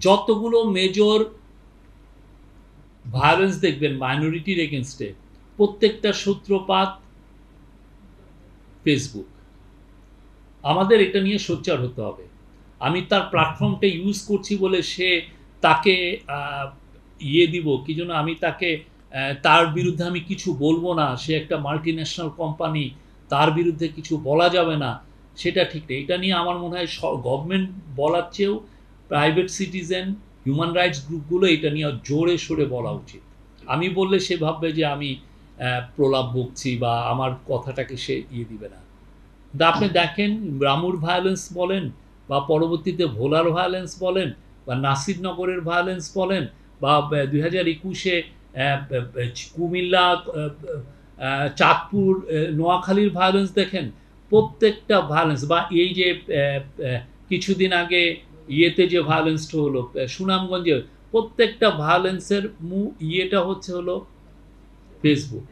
যতগুলো major violence দেখবেন মাইনরিটির এগেনস্টে, প্রত্যেকটা সূত্রপাত ফেসবুক। আমাদের এটা নিয়ে সোচ্চার হতে হবে। আমি তার প্ল্যাটফর্মটা ইউজ করছি বলে সে তাকে দিব কি জন্য আমি তাকে তার বিরুদ্ধে আমি কিছু বলবো না, সে একটা মাল্টি ন্যাশনাল কোম্পানি, তার বিরুদ্ধে কিছু বলা যাবে না, সেটা ঠিক নেই। এটা নিয়ে আমার মনে হয় গভর্নমেন্ট বলার চেয়েও প্রাইভেট সিটিজেন, হিউম্যান রাইটস গ্রুপগুলো এটা নিয়ে জোরে সোরে বলা উচিত। আমি বললে সে ভাববে যে আমি প্রলাপ বকছি বা আমার কথাটাকে সে দিবে না। আপনি দেখেন রামুর ভায়োলেন্স বলেন বা পরবর্তীতে ভোলার ভায়োলেন্স বলেন বা নাসিরনগরের ভায়োলেন্স বলেন বা 2021-এ কুমিল্লা, চাঁদপুর, নোয়াখালীর ভায়োলেন্স দেখেন, প্রত্যেকটা ভায়োলেন্স, বা এই যে কিছুদিন আগে ইয়েতে যে ভায়োলেন্সটা হলো সুনামগঞ্জে, প্রত্যেকটা ভায়োলেন্সের ইয়েটা হচ্ছে হলো ফেসবুক।